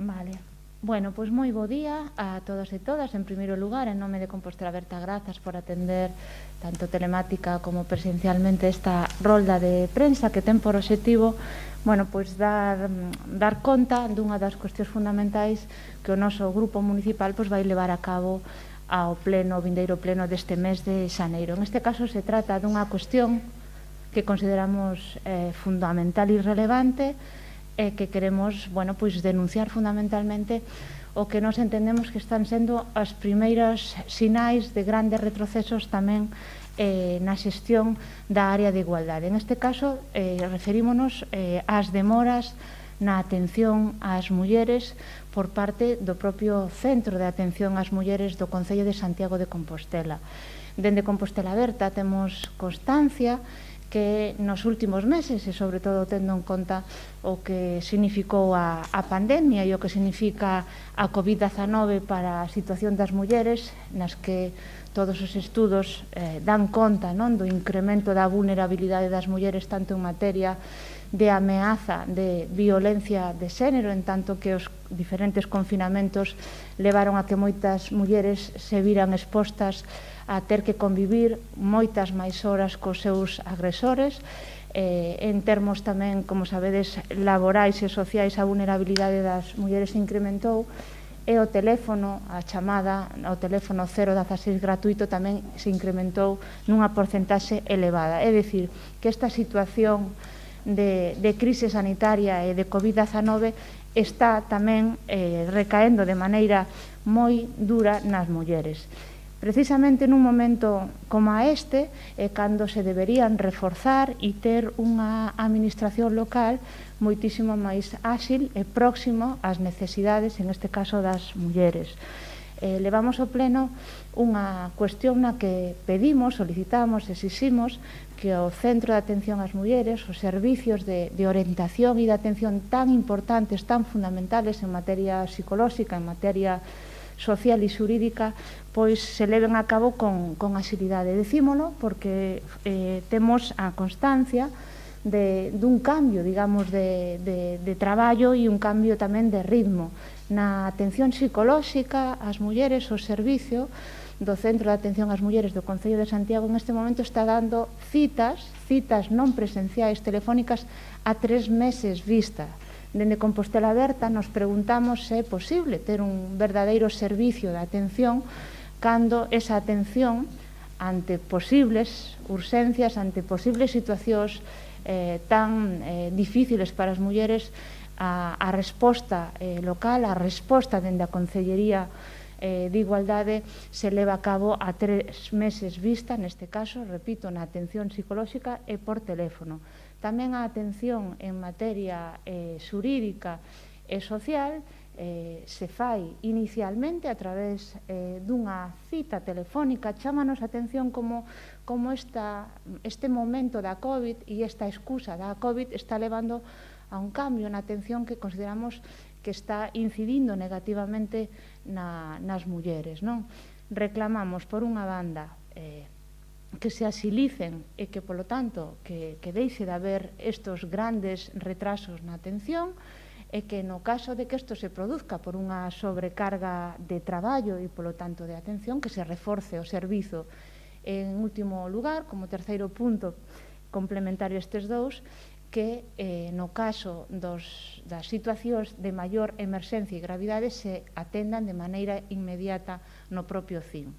Vale. Bueno, pois moi bo día a todos e todas. En primeiro lugar, en nome de Compostela Aberta, grazas por atender tanto telemática como presencialmente esta rolda de prensa que ten por obxectivo pois dar conta dunha das cuestións fundamentais que o noso grupo municipal pois vai levar a cabo ao vindeiro pleno deste mes de xaneiro. En este caso se trata dunha cuestión que consideramos fundamental e relevante e que queremos pois denunciar fundamentalmente o que nos entendemos que están sendo as primeiras sinais de grandes retrocesos tamén na xestión da área de igualdade. En este caso, referímonos ás demoras na atención ás mulleres por parte do propio Centro de Atención ás Mulleres do Concello de Santiago de Compostela. Dende Compostela Aberta temos constancia que nos últimos meses, e sobre todo tendo en conta o que significou a pandemia e o que significa a COVID-19 para a situación das mulleres, nas que todos os estudos dan conta do incremento da vulnerabilidade das mulleres tanto en materia de ameaza de violencia de xénero, en tanto que os diferentes confinamentos levaron a que moitas mulleres se viran expostas a ter que convivir moitas máis horas cos seus agresores. En termos tamén, como sabedes, laborais e sociais, a vulnerabilidade das mulleres se incrementou e o teléfono, a chamada ao teléfono 016 gratuito tamén se incrementou nunha porcentaxe elevada. É dicir, que esta situación de crise sanitaria e de COVID-19 está tamén recaendo de maneira moi dura nas mulleres. Precisamente nun momento como este é cando se deberían reforzar e ter unha administración local moitísimo máis áxil e próximo ás necesidades, en este caso das mulleres. Levamos ao pleno unha cuestión na que pedimos, solicitamos, exiximos que o Centro de Atención ás Mulleres, os servicios de orientación e de atención tan importantes, tan fundamentales en materia psicolóxica, en materia social e xurídica, pois se leven a cabo con axilidade. Decímolo porque temos a constancia dun cambio, digamos, de traballo e un cambio tamén de ritmo. Na atención psicolóxica ás mulleres, o servicio do Centro de Atención ás Mulleres do Concello de Santiago en este momento está dando citas non presenciais telefónicas a 3 meses vista. Dende Compostela Aberta nos preguntamos se é posible ter un verdadeiro servicio de atención cando esa atención ante posibles urxencias, ante posibles situacións tan difíciles para as mulleres, a resposta local, a resposta dende a Concellería de Igualdade se leva a cabo a 3 meses vista, neste caso, repito, na atención psicolóxica e por teléfono. Tamén a atención en materia xurídica e social se fai inicialmente a través dunha cita telefónica. Chámanos a atención como este momento da COVID e esta excusa da COVID está levando a un cambio na atención que consideramos que está incidindo negativamente nas mulleres. Reclamamos, por unha banda, que se asilicen e que, polo tanto, que deixe de haber estos grandes retrasos na atención e que, no caso de que isto se produzca por unha sobrecarga de traballo e, polo tanto, de atención, que se reforce o servizo. En último lugar, como terceiro punto complementario a estes dous, que no caso das situacións de maior emerxencia e gravidade se atendan de maneira inmediata no propio CIN.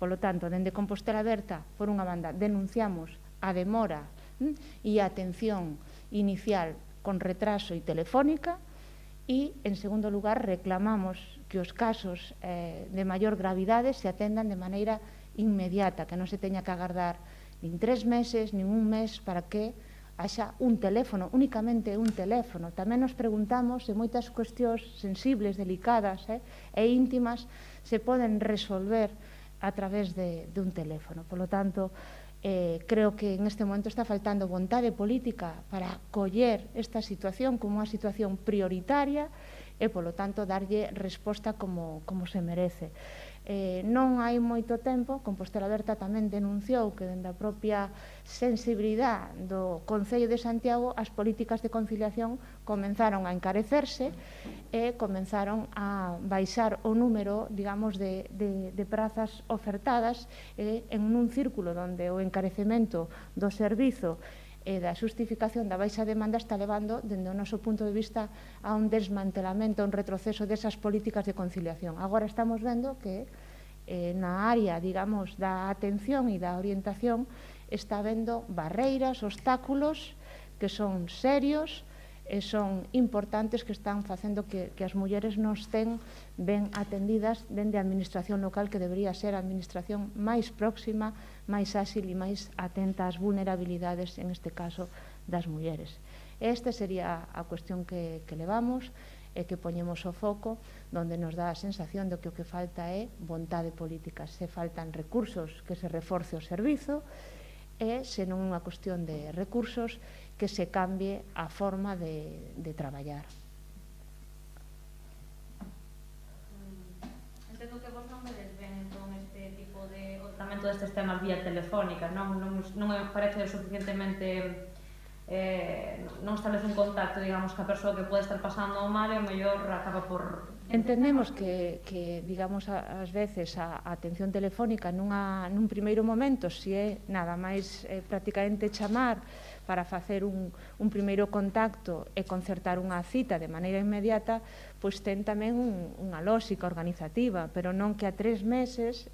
Polo tanto, dende Compostela Aberta, por unha banda, denunciamos a demora e a atención inicial con retraso e telefónica e, en segundo lugar, reclamamos que os casos de maior gravidade se atendan de maneira inmediata, que non se teña que agardar nin 3 meses, nin un mes para que haxa un teléfono, únicamente un teléfono. Tamén nos preguntamos se moitas cuestións sensibles, delicadas e íntimas se poden resolver a través dun teléfono. Por lo tanto, creo que en este momento está faltando vontade política para coller esta situación como unha situación prioritaria e, polo tanto, darlle resposta como se merece. Non hai moito tempo, Compostela Aberta tamén denunciou que dende a propia sensibilidade do Concello de Santiago as políticas de conciliación comenzaron a encarecerse e comenzaron a baixar o número, digamos, de prazas ofertadas en un círculo onde o encarecemento do servizo e da xustificación da baixa demanda está levando, dende o noso punto de vista, a un desmantelamento, a un retroceso desas políticas de conciliación. Agora estamos vendo que na área, digamos, da atención e da orientación está habendo barreiras, obstáculos que son serios e son importantes, que están facendo que as mulleres non estén ben atendidas dende a administración local, que debería ser a administración máis próxima, máis áxil e máis atenta ás vulnerabilidades, en este caso, das mulleres. Esta sería a cuestión que levamos e que poñemos o foco, donde nos dá a sensación de que o que falta é vontade política. Se faltan recursos, que se reforce o servizo, e, se non unha cuestión de recursos, que se cambie a forma de traballar. Entendo que vos non vedes ben con este tipo de tratamento destes temas vía telefónica, non me parece suficientemente non establece un contacto, digamos, que a persoa que pode estar pasando mal e o mellor acaba por... Entendemos que digamos, ás veces a atención telefónica nun primeiro momento, se é nada máis prácticamente chamar para facer un primeiro contacto e concertar unha cita de maneira inmediata, pois ten tamén unha lógica organizativa, pero non que a 3 meses,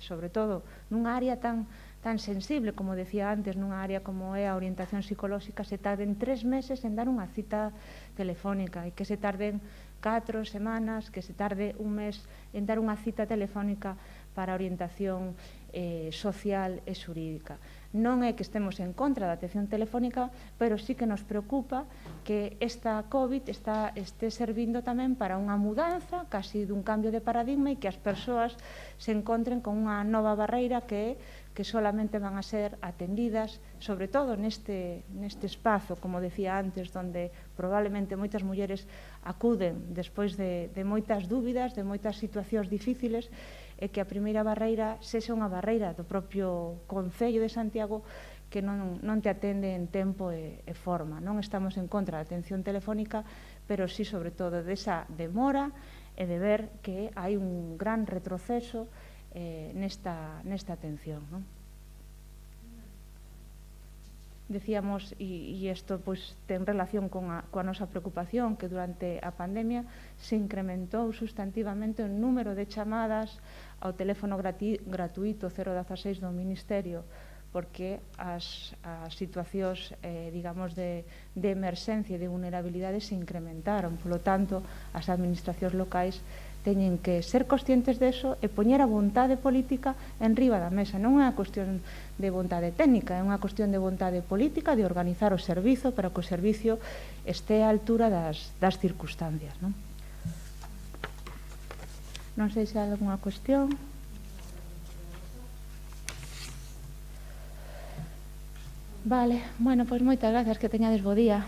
sobre todo nunha área tan sensible, como decía antes, nunha área como é a orientación psicolóxica, se tarden 3 meses en dar unha cita telefónica e que se tarden 4 semanas, que se tarde un mes en dar unha cita telefónica para a orientación social e xurídica. Non é que estemos en contra da atención telefónica, pero sí que nos preocupa que esta COVID este servindo tamén para unha mudanza, casi dun cambio de paradigma, e que as persoas se encontren con unha nova barreira que solamente van a ser atendidas, sobre todo neste espazo, como decía antes, donde probablemente moitas mulleres acuden despois de moitas dúbidas, de moitas situacións difíciles, e que a primeira barreira sexa unha barreira do propio Concello de Santiago, que non te atende en tempo e forma. Non estamos en contra da atención telefónica, pero sí, sobre todo, desa demora e de ver que hai un gran retroceso nesta atención, non? Decíamos, e isto pois ten relación coa nosa preocupación, que durante a pandemia se incrementou sustantivamente o número de chamadas ao teléfono gratuito 016 do Ministerio, porque as situacións, digamos, de emerxencia e de vulnerabilidade se incrementaron. Polo tanto, as administracións locais teñen que ser conscientes deso e poñer a vontade política en riba da mesa. Non é unha cuestión de vontade técnica, é unha cuestión de vontade política, de organizar o servizo para que o servicio este á altura das circunstancias, non? Non sei se hai algunha cuestión. Vale, bueno, pois moitas grazas, que teñades bo día.